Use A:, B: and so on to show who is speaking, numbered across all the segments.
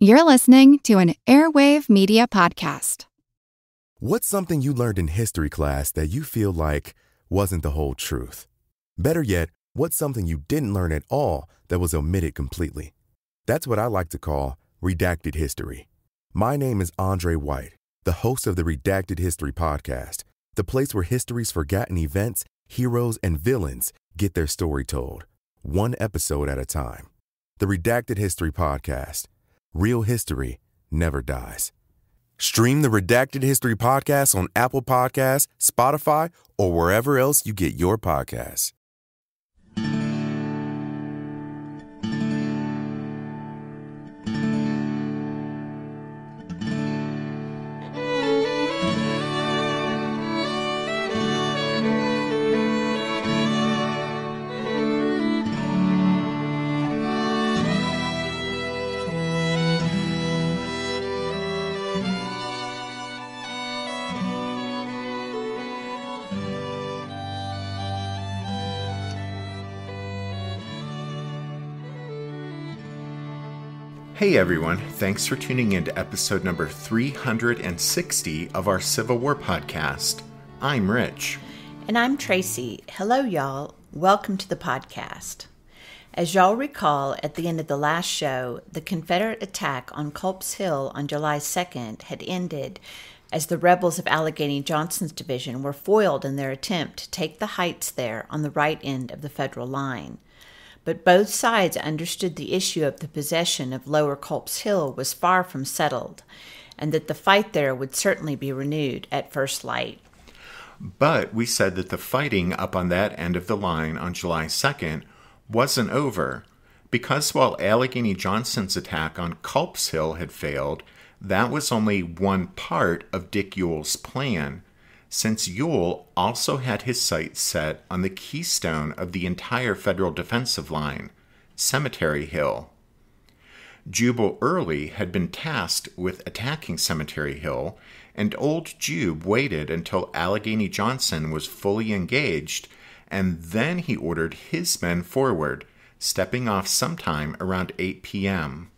A: You're listening to an Airwave Media Podcast.
B: What's something you learned in history class that you feel like wasn't the whole truth? Better yet, what's something you didn't learn at all that was omitted completely? That's what I like to call redacted history. My name is Andre White, the host of the Redacted History Podcast, the place where history's forgotten events, heroes, and villains get their story told, one episode at a time. The Redacted History Podcast. Real history never dies. Stream the Redacted History Podcast on Apple Podcasts, Spotify, or wherever else you get your podcasts.
C: Hey everyone, thanks for tuning in to episode number 360 of our Civil War podcast. I'm Rich.
D: And I'm Tracy. Hello y'all, welcome to the podcast. As y'all recall, at the end of the last show, the Confederate attack on Culp's Hill on July 2nd had ended as the rebels of Allegheny Johnson's division were foiled in their attempt to take the heights there on the right end of the Federal line. But both sides understood the issue of the possession of Lower Culp's Hill was far from settled, and that the fight there would certainly be renewed at first light.
C: But we said that the fighting up on that end of the line on July 2nd wasn't over, because while Allegheny Johnson's attack on Culp's Hill had failed, that was only one part of Dick Ewell's plan, since Ewell also had his sights set on the keystone of the entire Federal defensive line, Cemetery Hill. Jubal Early had been tasked with attacking Cemetery Hill, and old Jube waited until Allegheny Johnson was fully engaged, and then he ordered his men forward, stepping off sometime around 8 p.m.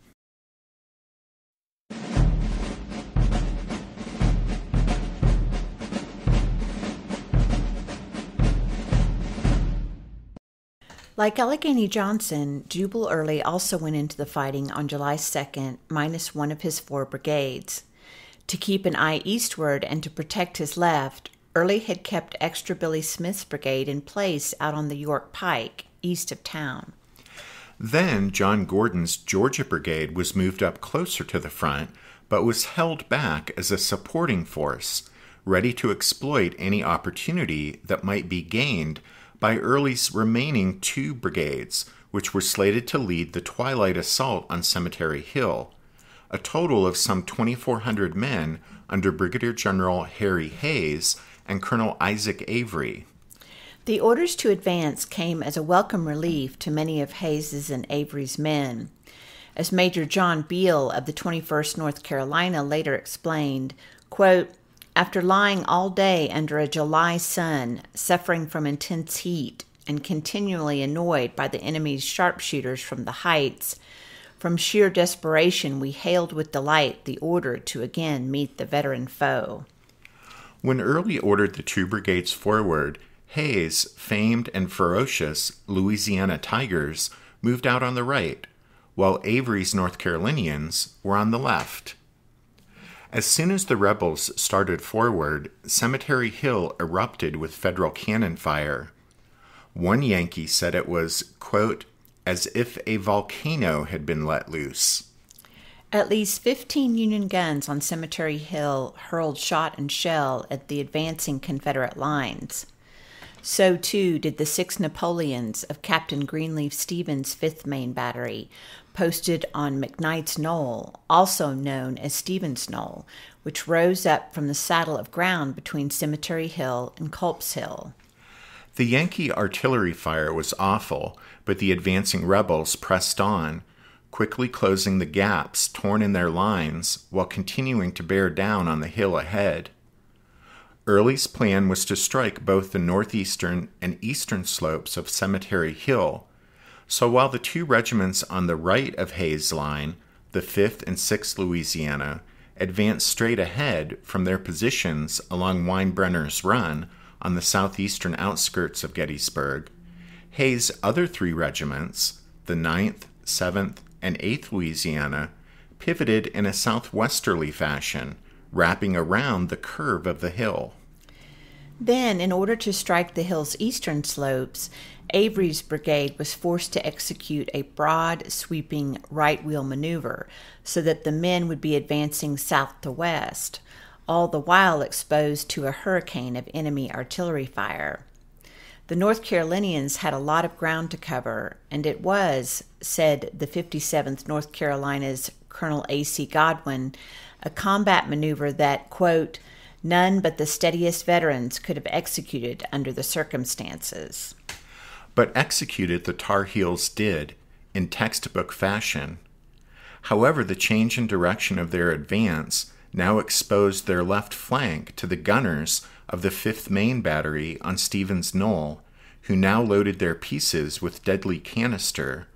D: Like Allegheny Johnson, Jubal Early also went into the fighting on July 2nd, minus one of his 4 brigades. To keep an eye eastward and to protect his left, Early had kept Extra Billy Smith's brigade in place out on the York Pike, east of town.
C: Then John Gordon's Georgia Brigade was moved up closer to the front, but was held back as a supporting force, ready to exploit any opportunity that might be gained by Early's remaining 2 brigades, which were slated to lead the twilight assault on Cemetery Hill, a total of some 2,400 men under Brigadier General Harry Hayes and Colonel Isaac Avery.
D: The orders to advance came as a welcome relief to many of Hayes's and Avery's men. As Major John Beale of the 21st North Carolina later explained, quote, "After lying all day under a July sun, suffering from intense heat, and continually annoyed by the enemy's sharpshooters from the heights, from sheer desperation we hailed with delight the order to again meet the veteran foe."
C: When Early ordered the 2 brigades forward, Hayes' famed and ferocious Louisiana Tigers moved out on the right, while Avery's North Carolinians were on the left. As soon as the rebels started forward, Cemetery Hill erupted with Federal cannon fire. One Yankee said it was, quote, as if a volcano had been let loose.
D: At least 15 Union guns on Cemetery Hill hurled shot and shell at the advancing Confederate lines. So, too, did the 6 Napoleons of Captain Greenleaf Stevens' 5th Maine Battery, posted on McKnight's Knoll, also known as Stevens Knoll, which rose up from the saddle of ground between Cemetery Hill and Culp's Hill.
C: The Yankee artillery fire was awful, but the advancing rebels pressed on, quickly closing the gaps torn in their lines while continuing to bear down on the hill ahead. Early's plan was to strike both the northeastern and eastern slopes of Cemetery Hill, so while the 2 regiments on the right of Hayes' line, the 5th and 6th Louisiana, advanced straight ahead from their positions along Weinbrenner's Run on the southeastern outskirts of Gettysburg, Hay's other 3 regiments, the 9th, 7th, and 8th Louisiana, pivoted in a southwesterly fashion, wrapping around the curve of the hill.
D: Then, in order to strike the hill's eastern slopes, Avery's brigade was forced to execute a broad, sweeping right-wheel maneuver so that the men would be advancing south to west, all the while exposed to a hurricane of enemy artillery fire. The North Carolinians had a lot of ground to cover, and it was, said the 57th North Carolina's Colonel A.C. Godwin, a combat maneuver that, quote, none but the steadiest veterans could have executed under the circumstances.
C: But executed the Tar Heels did, in textbook fashion. However, the change in direction of their advance now exposed their left flank to the gunners of the 5th Maine Battery on Stevens Knoll, who now loaded their pieces with deadly canister.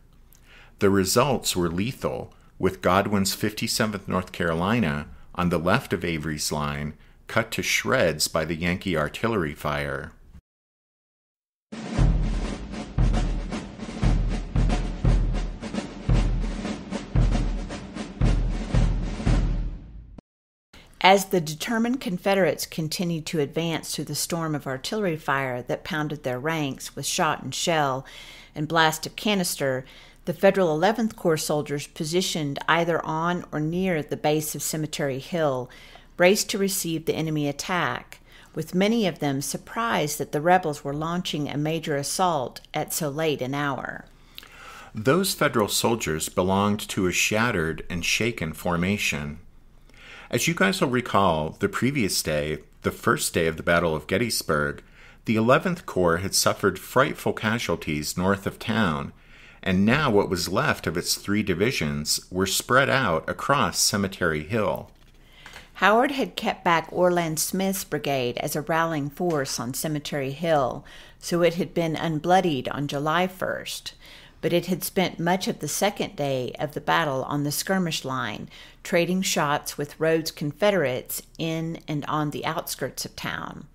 C: The results were lethal, with Godwin's 57th North Carolina on the left of Avery's line, cut to shreds by the Yankee artillery fire.
D: As the determined Confederates continued to advance through the storm of artillery fire that pounded their ranks with shot and shell and blast of canister, the Federal 11th Corps soldiers positioned either on or near the base of Cemetery Hill braced to receive the enemy attack, with many of them surprised that the rebels were launching a major assault at so late an hour.
C: Those Federal soldiers belonged to a shattered and shaken formation. As you guys will recall, the previous day, the first day of the Battle of Gettysburg, the 11th Corps had suffered frightful casualties north of town, and now what was left of its 3 divisions were spread out across Cemetery Hill.
D: Howard had kept back Orland Smith's brigade as a rallying force on Cemetery Hill, so it had been unbloodied on July 1st. But it had spent much of the second day of the battle on the skirmish line, trading shots with Rhodes' Confederates in and on the outskirts of town.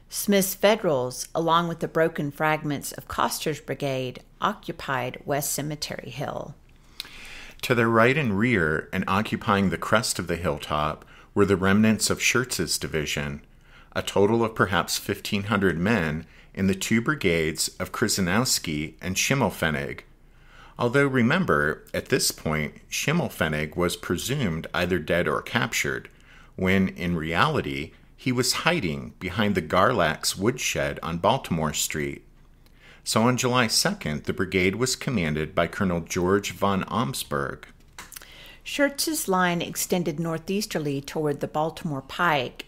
D: Smith's Federals, along with the broken fragments of Coster's brigade, occupied West Cemetery Hill.
C: To their right and rear, and occupying the crest of the hilltop, were the remnants of Schurz's division, a total of perhaps 1,500 men in the 2 brigades of Krzyzanowski and Schimmelpfennig. Although remember, at this point, Schimmelpfennig was presumed either dead or captured, when in reality he was hiding behind the Garlack's woodshed on Baltimore Street. So on July 2nd, the brigade was commanded by Colonel George von Omsberg.
D: Schurz's line extended northeasterly toward the Baltimore Pike.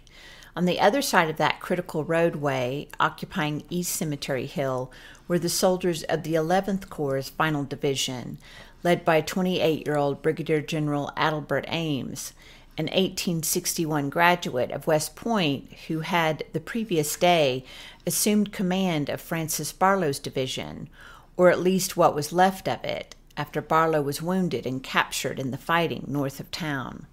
D: On the other side of that critical roadway, occupying East Cemetery Hill, were the soldiers of the 11th Corps' final division, led by 28-year-old Brigadier General Adelbert Ames, an 1861 graduate of West Point who had the previous day assumed command of Francis Barlow's division, or at least what was left of it, after Barlow was wounded and captured in the fighting north of town.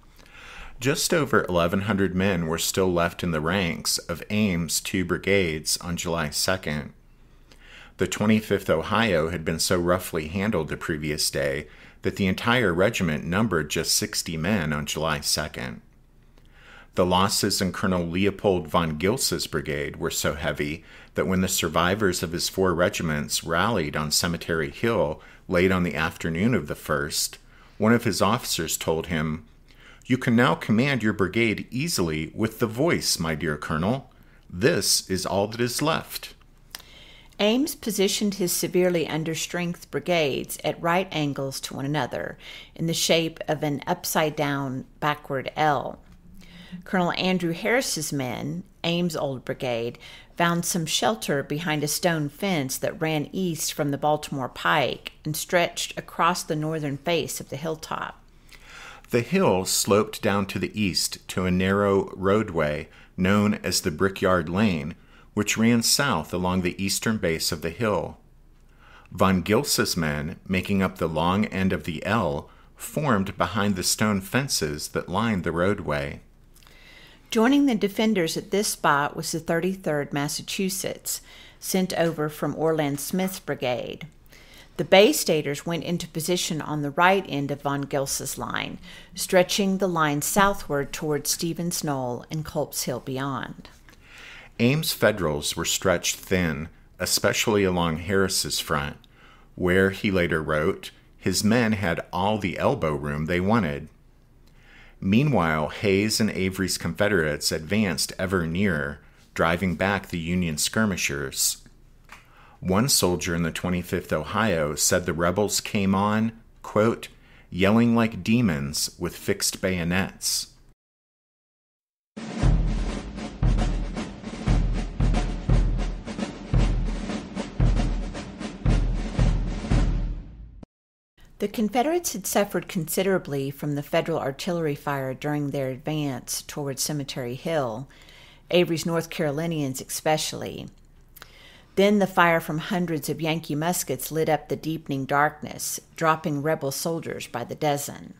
C: Just over 1,100 men were still left in the ranks of Ames' 2 brigades on July 2nd. The 25th Ohio had been so roughly handled the previous day that the entire regiment numbered just 60 men on July 2nd. The losses in Colonel Leopold von Gilsa's brigade were so heavy that when the survivors of his 4 regiments rallied on Cemetery Hill late on the afternoon of the 1st, one of his officers told him, "You can now command your brigade easily with the voice, my dear Colonel. This is all that is left."
D: Ames positioned his severely understrength brigades at right angles to one another in the shape of an upside-down backward L. Colonel Andrew Harris's men, Ames' old brigade, found some shelter behind a stone fence that ran east from the Baltimore Pike and stretched across the northern face of the hilltop.
C: The hill sloped down to the east to a narrow roadway known as the Brickyard Lane, which ran south along the eastern base of the hill. Von Gilsa's men, making up the long end of the L, formed behind the stone fences that lined the roadway.
D: Joining the defenders at this spot was the 33rd Massachusetts, sent over from Orland Smith's brigade. The Bay Staters went into position on the right end of von Gilsa's line, stretching the line southward toward Stevens Knoll and Culp's Hill beyond.
C: Ames Federals were stretched thin, especially along Harris's front, where, he later wrote, his men had all the elbow room they wanted. Meanwhile, Hayes and Avery's Confederates advanced ever nearer, driving back the Union skirmishers. One soldier in the 25th Ohio said the rebels came on, quote, yelling like demons with fixed bayonets.
D: The Confederates had suffered considerably from the Federal artillery fire during their advance toward Cemetery Hill, Avery's North Carolinians especially. Then the fire from hundreds of Yankee muskets lit up the deepening darkness, dropping rebel soldiers by the dozen.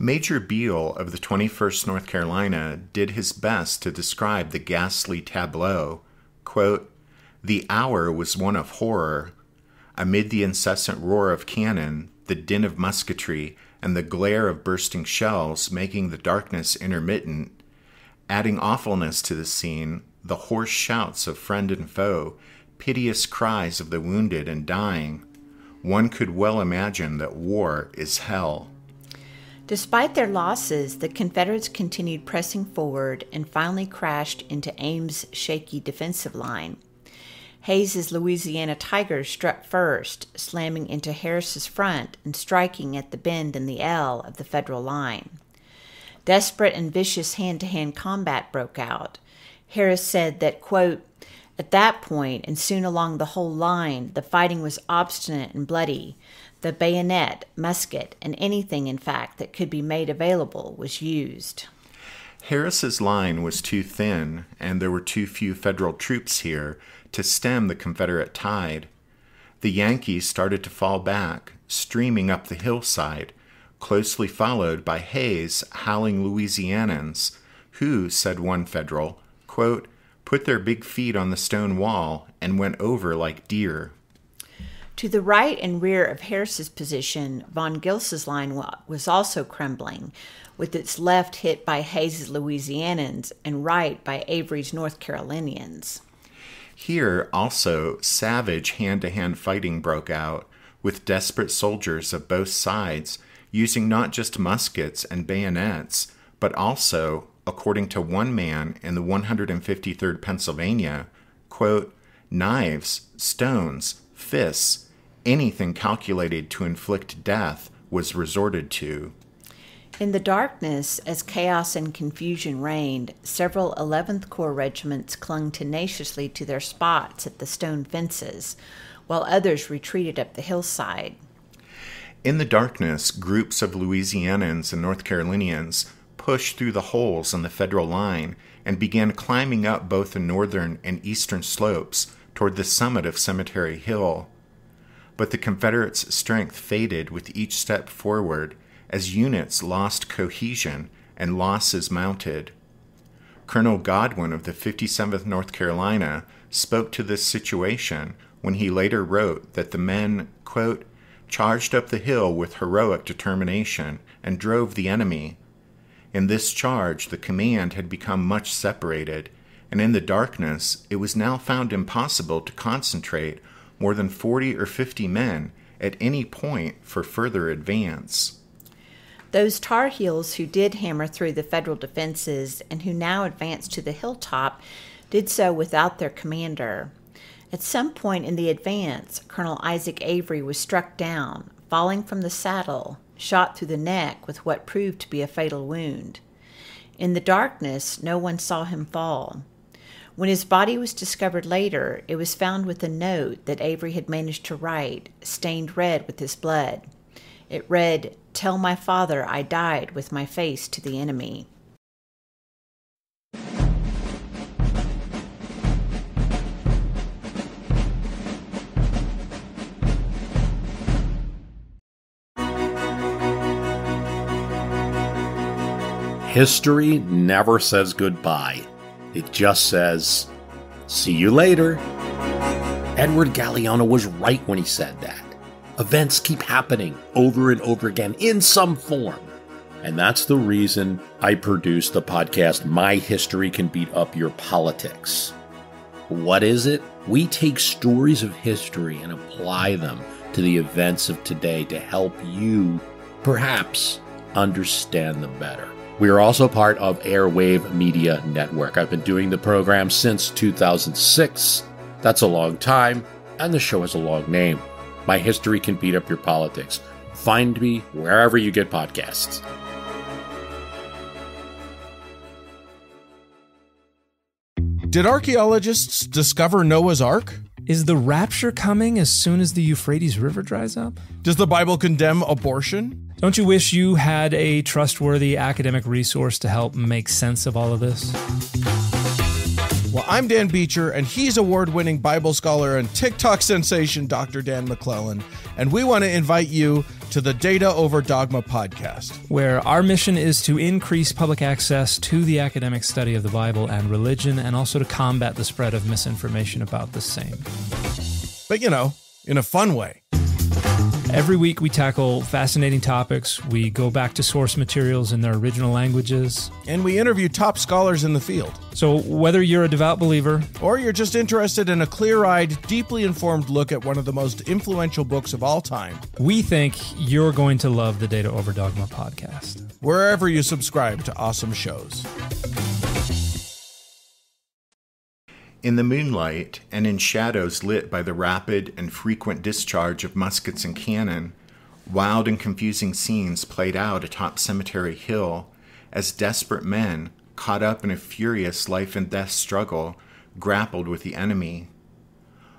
C: Major Beale of the 21st North Carolina did his best to describe the ghastly tableau. Quote, the hour was one of horror. Amid the incessant roar of cannon, the din of musketry, and the glare of bursting shells making the darkness intermittent, adding awfulness to the scene, the hoarse shouts of friend and foe, piteous cries of the wounded and dying. One could well imagine that war is hell.
D: Despite their losses, the Confederates continued pressing forward and finally crashed into Ames' shaky defensive line. Hayes's Louisiana Tigers struck first, slamming into Harris's front and striking at the bend in the L of the Federal line. Desperate and vicious hand-to-hand combat broke out. Harris said that, quote, at that point, and soon along the whole line, the fighting was obstinate and bloody. The bayonet, musket, and anything, in fact, that could be made available was used.
C: Harris's line was too thin, and there were too few Federal troops here to stem the Confederate tide. The Yankees started to fall back, streaming up the hillside, closely followed by Hayes howling Louisianans, who, said one Federal, quote, put their big feet on the stone wall and went over like deer.
D: To the right and rear of Harris's position, von Gilsa's line was also crumbling, with its left hit by Hayes's Louisianans and right by Avery's North Carolinians.
C: Here, also, savage hand-to-hand fighting broke out, with desperate soldiers of both sides using not just muskets and bayonets, but also, according to one man in the 153rd Pennsylvania, quote, knives, stones, fists, anything calculated to inflict death was resorted to.
D: In the darkness, as chaos and confusion reigned, several 11th Corps regiments clung tenaciously to their spots at the stone fences, while others retreated up the hillside.
C: In the darkness, groups of Louisianans and North Carolinians pushed through the holes in the Federal line and began climbing up both the northern and eastern slopes toward the summit of Cemetery Hill. But the Confederates' strength faded with each step forward as units lost cohesion and losses mounted. Colonel Godwin of the 57th North Carolina spoke to this situation when he later wrote that the men, quote, charged up the hill with heroic determination and drove the enemy. In this charge, the command had become much separated, and in the darkness, it was now found impossible to concentrate more than 40 or 50 men at any point for further advance.
D: Those Tar Heels who did hammer through the Federal defenses and who now advanced to the hilltop did so without their commander. At some point in the advance, Colonel Isaac Avery was struck down, falling from the saddle, shot through the neck with what proved to be a fatal wound. In the darkness, no one saw him fall. When his body was discovered later, it was found with a note that Avery had managed to write, stained red with his blood. It read, "Tell my father I died with my face to the enemy."
E: History never says goodbye. It just says, see you later. Edward Galeano was right when he said that. Events keep happening over and over again in some form. And that's the reason I produced the podcast, My History Can Beat Up Your Politics. What is it? We take stories of history and apply them to the events of today to help you, perhaps, understand them better. We are also part of Airwave Media Network. I've been doing the program since 2006. That's a long time, and the show has a long name. My History Can Beat Up Your Politics. Find me wherever you get podcasts.
F: Did archaeologists discover Noah's Ark?
G: Is the rapture coming as soon as the Euphrates River dries up?
F: Does the Bible condemn abortion?
G: Don't you wish you had a trustworthy academic resource to help make sense of all of this?
F: Well, I'm Dan Beecher, and he's award-winning Bible scholar and TikTok sensation Dr. Dan McClellan, and we want to invite you to the Data Over Dogma podcast,
G: where our mission is to increase public access to the academic study of the Bible and religion, and also to combat the spread of misinformation about the same.
F: But, in a fun way.
G: Every week we tackle fascinating topics, we go back to source materials in their original languages,
F: and we interview top scholars in the field.
G: So whether you're a devout believer,
F: or you're just interested in a clear-eyed, deeply informed look at one of the most influential books of all time,
G: we think you're going to love the Data Over Dogma podcast,
F: wherever you subscribe to awesome shows.
C: In the moonlight, and in shadows lit by the rapid and frequent discharge of muskets and cannon, wild and confusing scenes played out atop Cemetery Hill as desperate men, caught up in a furious life and death struggle, grappled with the enemy.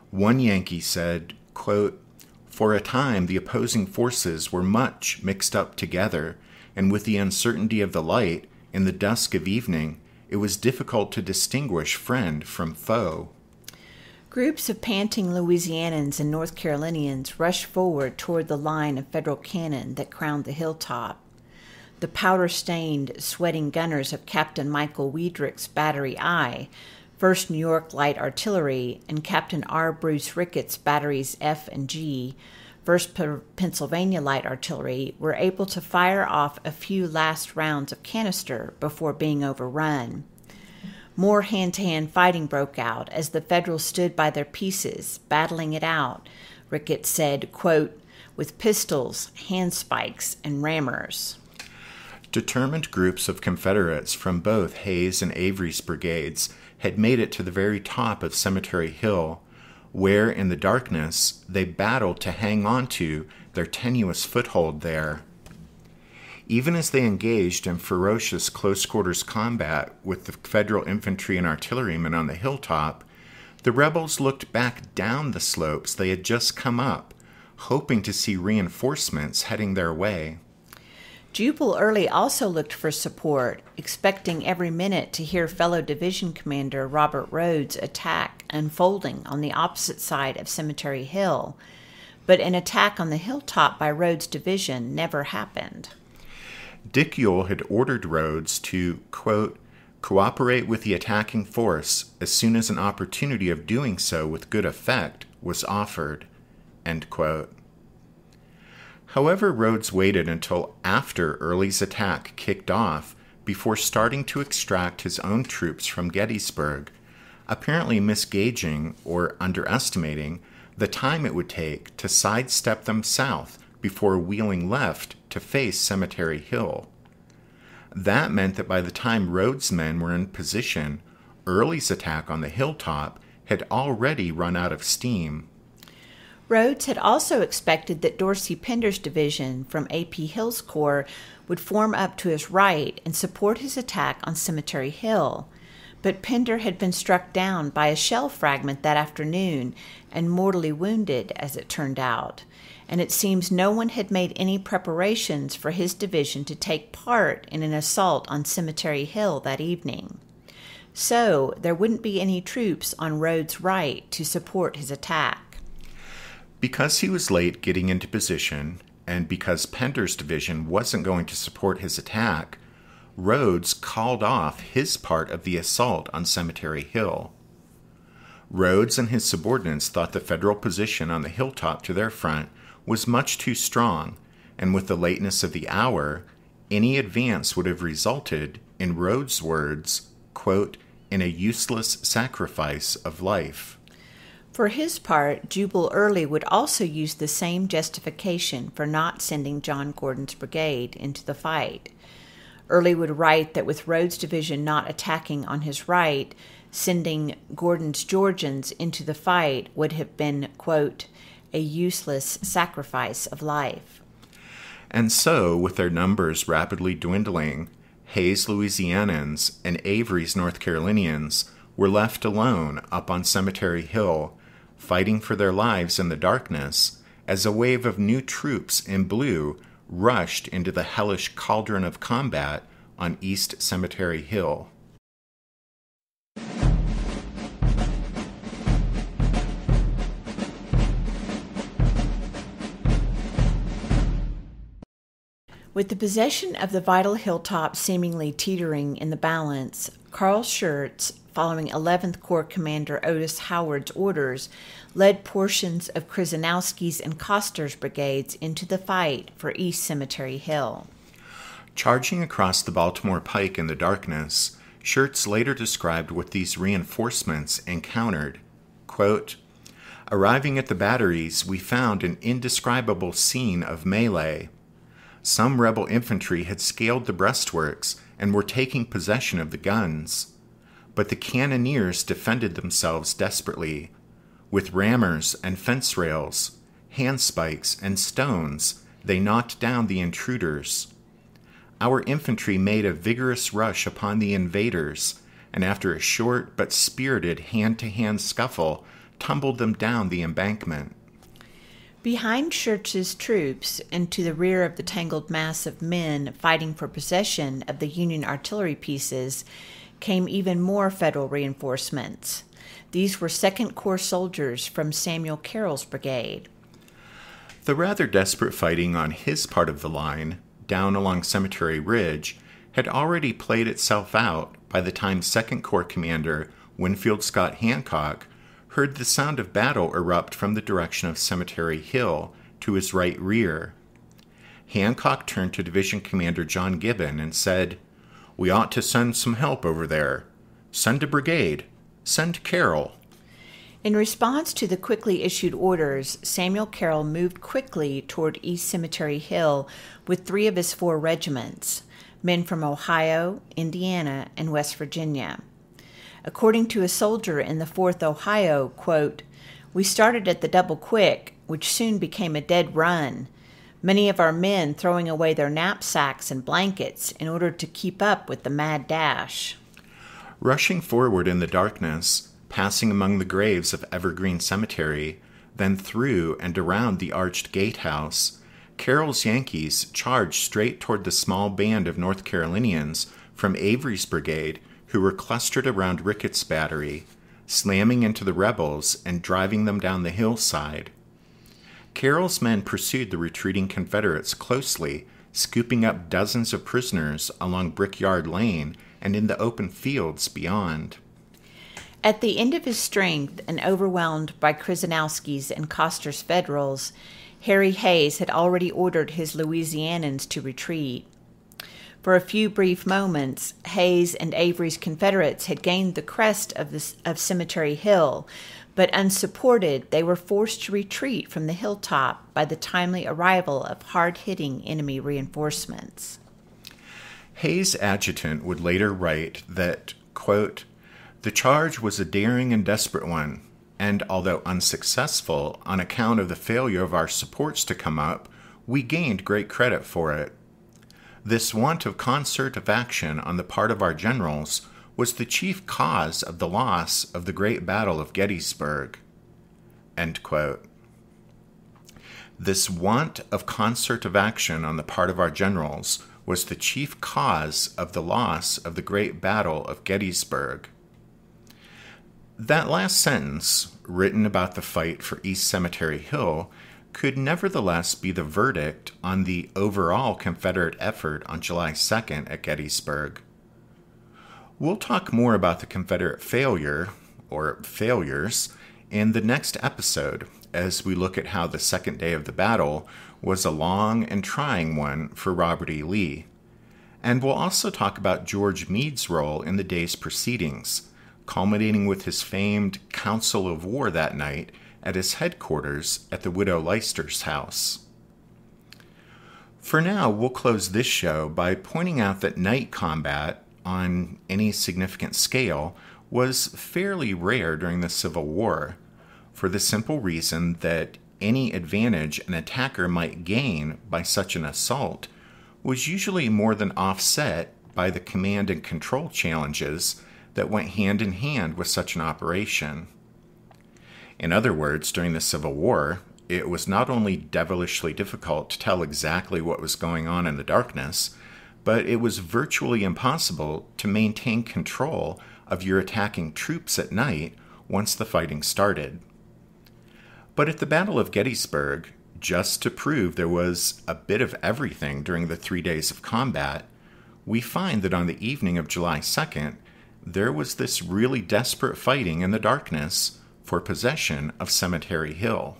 C: One Yankee said, quote, "For a time the opposing forces were much mixed up together, and with the uncertainty of the light, in the dusk of evening, it was difficult to distinguish friend from foe."
D: Groups of panting Louisianans and North Carolinians rushed forward toward the line of federal cannon that crowned the hilltop. The powder-stained, sweating gunners of Captain Michael Weidrich's Battery I, 1st New York Light Artillery, and Captain R. Bruce Ricketts' Batteries F and G, 1st Pennsylvania Light Artillery, were able to fire off a few last rounds of canister before being overrun. More hand-to-hand fighting broke out as the Federals stood by their pieces, battling it out, Ricketts said, quote, "with pistols, handspikes, and rammers."
C: Determined groups of Confederates from both Hayes and Avery's brigades had made it to the very top of Cemetery Hill, where in the darkness they battled to hang on to their tenuous foothold there. Even as they engaged in ferocious close-quarters combat with the Federal infantry and artillerymen on the hilltop, the rebels looked back down the slopes they had just come up, hoping to see reinforcements heading their way.
D: Jubal Early also looked for support, expecting every minute to hear fellow division commander Robert Rhodes' attack unfolding on the opposite side of Cemetery Hill, but an attack on the hilltop by Rhodes' division never happened.
C: Dick Ewell had ordered Rhodes to, quote, "cooperate with the attacking force as soon as an opportunity of doing so with good effect was offered," end quote. However, Rhodes waited until after Early's attack kicked off before starting to extract his own troops from Gettysburg, apparently misgauging or underestimating the time it would take to sidestep them south before wheeling left to face Cemetery Hill. That meant that by the time Rhodes' men were in position, Early's attack on the hilltop had already run out of steam.
D: Rhodes had also expected that Dorsey Pender's division from A.P. Hill's corps would form up to his right and support his attack on Cemetery Hill, but Pender had been struck down by a shell fragment that afternoon and mortally wounded, as it turned out, and it seems no one had made any preparations for his division to take part in an assault on Cemetery Hill that evening. So there wouldn't be any troops on Rhodes' right to support his attack.
C: Because he was late getting into position, and because Pender's division wasn't going to support his attack, Rhodes called off his part of the assault on Cemetery Hill. Rhodes and his subordinates thought the Federal position on the hilltop to their front was much too strong, and with the lateness of the hour, any advance would have resulted, in Rhodes' words, quote, in a useless sacrifice of life.
D: For his part, Jubal Early would also use the same justification for not sending John Gordon's brigade into the fight. Early would write that with Rhodes' division not attacking on his right, sending Gordon's Georgians into the fight would have been, quote, a useless sacrifice of life.
C: And so, with their numbers rapidly dwindling, Hayes' Louisianians and Avery's North Carolinians were left alone up on Cemetery Hill, fighting for their lives in the darkness, as a wave of new troops in blue rushed into the hellish cauldron of combat on East Cemetery Hill.
D: With the possession of the vital hilltop seemingly teetering in the balance, Carl Schurz, following 11th Corps Commander Otis Howard's orders, led portions of Krzyzanowski's and Koster's brigades into the fight for East Cemetery Hill.
C: Charging across the Baltimore Pike in the darkness, Schurz later described what these reinforcements encountered. Quote, arriving at the batteries, we found an indescribable scene of melee. Some rebel infantry had scaled the breastworks and were taking possession of the guns. But the cannoneers defended themselves desperately. With rammers and fence rails, handspikes and stones, they knocked down the intruders. Our infantry made a vigorous rush upon the invaders, and after a short but spirited hand-to-hand scuffle, tumbled them down the embankment.
D: Behind Schurz's troops and to the rear of the tangled mass of men fighting for possession of the Union artillery pieces came even more Federal reinforcements. These were 2nd Corps soldiers from Samuel Carroll's brigade.
C: The rather desperate fighting on his part of the line, down along Cemetery Ridge, had already played itself out by the time 2nd Corps Commander Winfield Scott Hancock heard the sound of battle erupt from the direction of Cemetery Hill to his right rear. Hancock turned to Division Commander John Gibbon and said, we ought to send some help over there. Send a brigade. Send Carroll.
D: In response to the quickly issued orders, Samuel Carroll moved quickly toward East Cemetery Hill with 3 of his 4 regiments, men from Ohio, Indiana, and West Virginia. According to a soldier in the 4th Ohio, quote, we started at the double quick, which soon became a dead run, many of our men throwing away their knapsacks and blankets in order to keep up with the mad dash.
C: Rushing forward in the darkness, passing among the graves of Evergreen Cemetery, then through and around the arched gatehouse, Carroll's Yankees charged straight toward the small band of North Carolinians from Avery's brigade who were clustered around Ricketts' battery, slamming into the rebels and driving them down the hillside. Carroll's men pursued the retreating Confederates closely, scooping up dozens of prisoners along Brickyard Lane and in the open fields beyond.
D: At the end of his strength and overwhelmed by Krzyzanowski's and Koster's Federals, Harry Hayes had already ordered his Louisianians to retreat. For a few brief moments, Hayes and Avery's Confederates had gained the crest of Cemetery Hill, but unsupported, they were forced to retreat from the hilltop by the timely arrival of hard-hitting enemy reinforcements.
C: Hayes' adjutant would later write that, quote, the charge was a daring and desperate one, and although unsuccessful on account of the failure of our supports to come up, we gained great credit for it. This want of concert of action on the part of our generals was the chief cause of the loss of the great battle of Gettysburg. End quote. This want of concert of action on the part of our generals was the chief cause of the loss of the great battle of Gettysburg. That last sentence, written about the fight for East Cemetery Hill, could nevertheless be the verdict on the overall Confederate effort on July 2nd at Gettysburg. We'll talk more about the Confederate failure, or failures, in the next episode as we look at how the second day of the battle was a long and trying one for Robert E. Lee. And we'll also talk about George Meade's role in the day's proceedings, culminating with his famed council of war that night at his headquarters at the widow Leicester's house. For now, we'll close this show by pointing out that night combat on any significant scale was fairly rare during the Civil War, for the simple reason that any advantage an attacker might gain by such an assault was usually more than offset by the command and control challenges that went hand in hand with such an operation. In other words, during the Civil War, it was not only devilishly difficult to tell exactly what was going on in the darkness, but it was virtually impossible to maintain control of your attacking troops at night once the fighting started. But at the Battle of Gettysburg, just to prove there was a bit of everything during the 3 days of combat, we find that on the evening of July 2nd, there was this really desperate fighting in the darkness for possession of Cemetery Hill.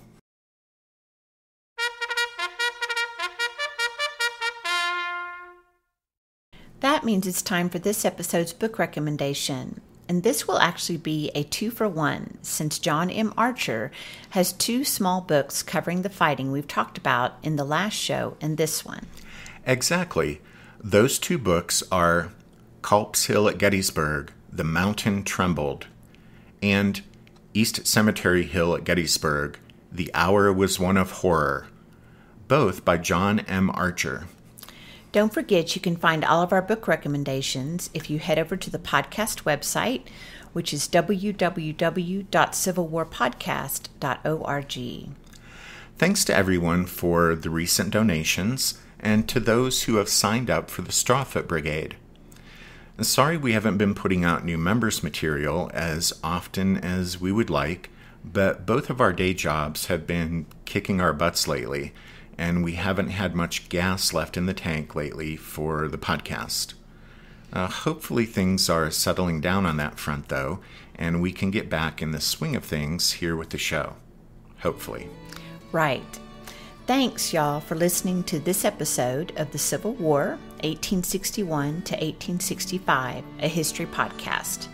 D: That means it's time for this episode's book recommendation. And this will actually be a 2-for-1, since John M. Archer has 2 small books covering the fighting we've talked about in the last show and this one.
C: Exactly. Those 2 books are Culp's Hill at Gettysburg, The Mountain Trembled, and East Cemetery Hill at Gettysburg, The Hour Was One of Horror, both by John M. Archer.
D: Don't forget you can find all of our book recommendations if you head over to the podcast website, which is www.civilwarpodcast.org.
C: Thanks to everyone for the recent donations and to those who have signed up for the Strawfoot Brigade. Sorry we haven't been putting out new members material as often as we would like, but both of our day jobs have been kicking our butts lately, and we haven't had much gas left in the tank lately for the podcast. Hopefully things are settling down on that front, though, and we can get back in the swing of things here with the show. Hopefully.
D: Right. Thanks, y'all, for listening to this episode of the Civil War, 1861 to 1865, a history podcast.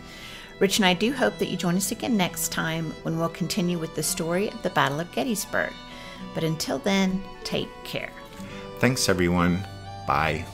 D: Rich and I do hope that you join us again next time when we'll continue with the story of the Battle of Gettysburg. But until then, take care.
C: Thanks, everyone. Bye.